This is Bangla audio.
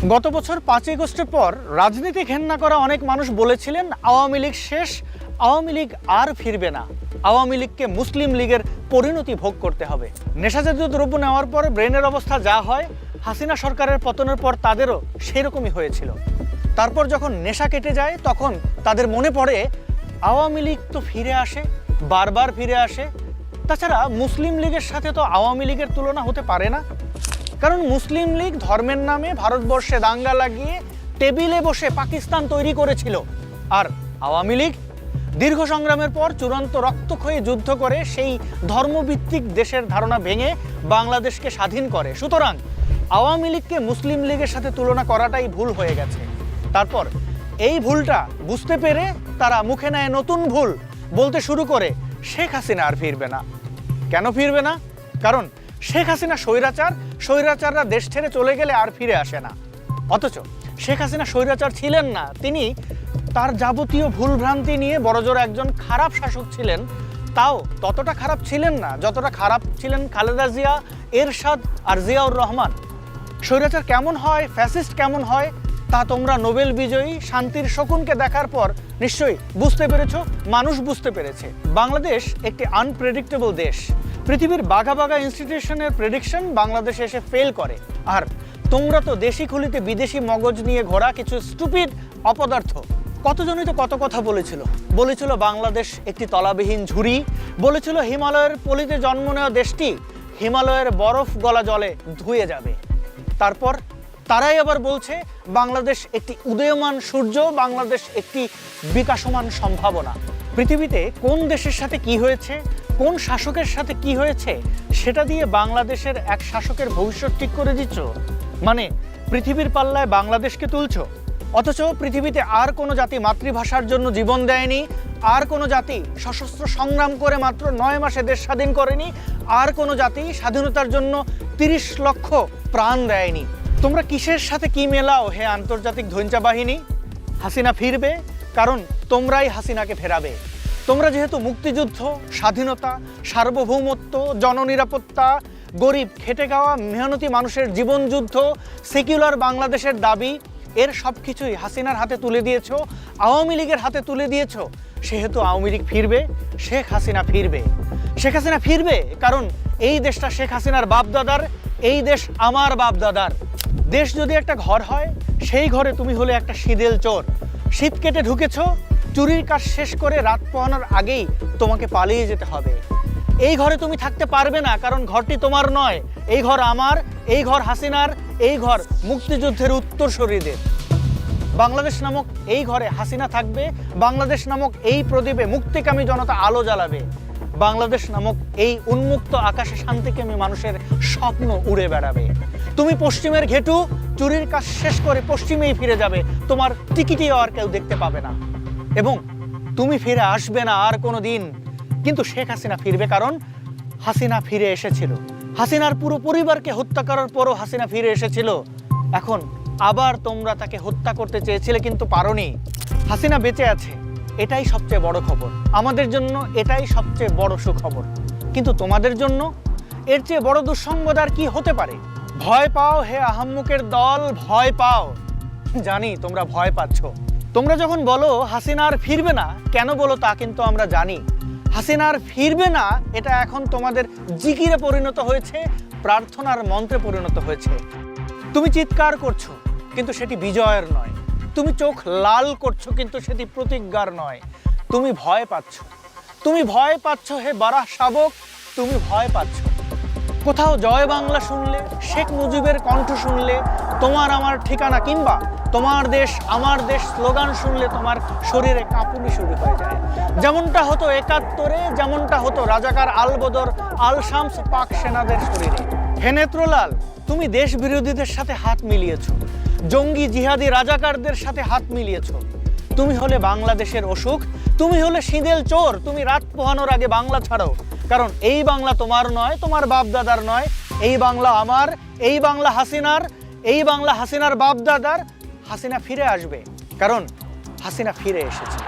গত বছর 5ই আগস্টের পর রাজনীতি ঘেন্না করা অনেক মানুষ বলেছিলেন আওয়ামী লীগ শেষ, আওয়ামী লীগ আর ফিরবে না, আওয়ামী লীগকে মুসলিম লীগের পরিণতি ভোগ করতে হবে। নেশাজাতীয় দ্রব্য নেওয়ার পর ব্রেনের অবস্থা যা হয়, হাসিনা সরকারের পতনের পর তাদেরও সেরকমই হয়েছিল। তারপর যখন নেশা কেটে যায় তখন তাদের মনে পড়ে আওয়ামী লীগ তো ফিরে আসে, বারবার ফিরে আসে। তাছাড়া মুসলিম লীগের সাথে তো আওয়ামী লীগের তুলনা হতে পারে না, কারণ মুসলিম লীগ ধর্মের নামে ভারতবর্ষে দাঙ্গা লাগিয়ে টেবিলে বসে পাকিস্তান তৈরি করেছিল, আর আওয়ামী লীগ দীর্ঘ সংগ্রামের পর চূড়ান্ত রক্তক্ষয়ী যুদ্ধ করে সেই ধর্মভিত্তিক দেশের ধারণা ভেঙে বাংলাদেশকে স্বাধীন করে। সুতরাং আওয়ামী লীগকে মুসলিম লীগের সাথে তুলনা করাটাই ভুল হয়ে গেছে। তারপর এই ভুলটা বুঝতে পেরে তারা মুখে নেয় নতুন ভুল, বলতে শুরু করে শেখ হাসিনা আর ফিরবে না। কেন ফিরবে না? কারণ শেখ হাসিনা স্বৈরাচার, স্বৈরাচাররা দেশ ছেড়ে চলে গেলে আর ফিরে আসে না। অথচ শেখ হাসিনা স্বৈরাচার ছিলেন না, তিনি তার যাবতীয় ভুলভ্রান্তি নিয়ে বড়জোর একজন খারাপ শাসক ছিলেন। তাও ততটা খারাপ ছিলেন না যতটা খারাপ ছিলেন খালেদা জিয়া, এরশাদ আর জিয়াউর রহমান। স্বৈরাচার কেমন হয়, ফ্যাসিস্ট কেমন হয়, তা তোমরা নোবেল বিজয়ী শান্তির শকুনকে দেখার পর নিশ্চয়ই বুঝতে পেরেছ, মানুষ বুঝতে পেরেছে। বাংলাদেশ একটি আনপ্রেডিক্টেবল দেশ। পৃথিবীর বাঘা বাঘা ইনস্টিটিউশনের প্রেডিকশন বাংলাদেশে এসে ফেল করে, আর তোমরা তো দেশি খুলিতে বিদেশি মগজ নিয়ে ঘোরা কিছু স্টুপিড অপদার্থ। কতজনই তো কত কথা বলেছিল বাংলাদেশ একটি তলাবিহীন ঝুড়ি, বলেছিল হিমালয়ের পলিতে জন্ম নেওয়া দেশটি হিমালয়ের বরফ গলা জলে ধুয়ে যাবে। তারপর তারাই আবার বলছে বাংলাদেশ একটি উদীয়মান সূর্য, বাংলাদেশ একটি বিকাশমান সম্ভাবনা। পৃথিবীতে কোন দেশের সাথে কি হয়েছে, কোন শাসকের সাথে কি হয়েছে, সেটা দিয়ে বাংলাদেশের এক শাসকের ভবিষ্যৎ ঠিক করে দিচ্ছ, মানে পৃথিবীর পাল্লায় বাংলাদেশকে তুলছো। অথচ পৃথিবীতে আর কোনো জাতি মাতৃভাষার জন্য জীবন দেয়নি, আর কোনো জাতি সশস্ত্র সংগ্রাম করে মাত্র 9 মাসে দেশ স্বাধীন করেনি, আর কোনো জাতি স্বাধীনতার জন্য 30 লক্ষ প্রাণ দেয়নি। তোমরা কিসের সাথে কি মেলাও হে আন্তর্জাতিক ধৈঞ্চা বাহিনী? হাসিনা ফিরবে কারণ তোমরাই হাসিনাকে ফেরাবে। তোমরা যেহেতু মুক্তিযুদ্ধ, স্বাধীনতা, সার্বভৌমত্ব, জননিরাপত্তা, গরিব খেটে খাওয়া মেহনতি মানুষের জীবন যুদ্ধ, সেকুলার বাংলাদেশের দাবি, এর সব কিছুই হাসিনার হাতে তুলে দিয়েছো, আওয়ামী লীগের হাতে তুলে দিয়েছো। সেহেতু আওয়ামী লীগ ফিরবে, শেখ হাসিনা ফিরবে। শেখ হাসিনা ফিরবে কারণ এই দেশটা শেখ হাসিনার বাপদাদার, এই দেশ আমার বাপদাদার। দেশ যদি একটা ঘর হয়, সেই ঘরে তুমি হলে একটা শীদেল চোর। শীত কেটে ঢুকেছো, চুরির কাজ শেষ করে রাত পোহানোর আগেই তোমাকে পালিয়ে যেতে হবে। এই ঘরে তুমি থাকতে পারবে না, কারণ ঘরটি তোমার নয়, এই ঘর আমার, এই ঘর হাসিনার, এই ঘর মুক্তিযুদ্ধের উত্তরসূরিদের। বাংলাদেশ নামক এই ঘরে হাসিনা থাকবে, বাংলাদেশ নামক এই প্রদীপে মুক্তিকামী জনতা আলো জ্বালাবে, বাংলাদেশ নামক এই উন্মুক্ত আকাশে শান্তিকামী মানুষের স্বপ্ন উড়ে বেড়াবে। তুমি পশ্চিমের ঘেটু, চুরির কাজ শেষ করে পশ্চিমেই ফিরে যাবে, তোমার টিকিটিও আর কেউ দেখতে পাবে না, এবং তুমি ফিরে আসবে না আর কোনো দিন। কিন্তু শেখ হাসিনা ফিরবে কারণ হাসিনা ফিরে এসেছিল। হাসিনার পুরো পরিবারকে হত্যা করার পরও হাসিনা ফিরে এসেছিল। এখন আবার তোমরা তাকে হত্যা করতে চেয়েছিলে কিন্তু পারোনি। হাসিনা বেঁচে আছে, এটাই সবচেয়ে বড় খবর। আমাদের জন্য এটাই সবচেয়ে বড় সুখবর। কিন্তু তোমাদের জন্য এর চেয়ে বড় দুঃসংবাদ আর কি হতে পারে? ভয় পাও হে আহাম্মুকের দল, ভয় পাও। জানি তোমরা ভয় পাচ্ছ। তোমরা যখন বলো হাসিনা আর ফিরবে না, কেন বলো তা কিন্তু আমরা জানি। হাসিনা আর ফিরবে না এটা এখন তোমাদের জিকিরে পরিণত হয়েছে, প্রার্থনার মন্ত্রে পরিণত হয়েছে। তুমি চিৎকার করছো কিন্তু সেটি বিজয়ের নয়, তুমি চোখ লাল করছো কিন্তু সেটি প্রতিজ্ঞার নয়। তুমি ভয় পাচ্ছ, তুমি ভয় পাচ্ছ হে বারাহ শাবক, তুমি ভয় পাচ্ছ। কোথাও জয় বাংলা শুনলে, শেখ মুজিবের কণ্ঠ শুনলে, তোমার আমার ঠিকানা কিংবা তোমার দেশ আমার দেশ স্লোগান শুনলে তোমার শরীরে কাঁপুনি শুরু হয়ে যায়। যেমনটা হতো 71-এ, যেমনটা হতো রাজাকার আলবদর আল শামস পাক সেনাদের শরীরে। হে নেত্রলাল, তুমি দেশ বিরোধীদের সাথে হাত মিলিয়েছো, জঙ্গি জিহাদি রাজাকারদের সাথে হাত মিলিয়েছো। তুমি হলে বাংলাদেশের অসুখ, তুমি হলে শীদেল চোর। তুমি রাত পোহানোর আগে বাংলা ছাড়ো, কারণ এই বাংলা তোমার নয়, তোমার বাপদাদার নয়, এই বাংলা আমার, এই বাংলা হাসিনার, এই বাংলা হাসিনার বাপদাদার। হাসিনা ফিরে আসবে কারণ হাসিনা ফিরে এসেছে।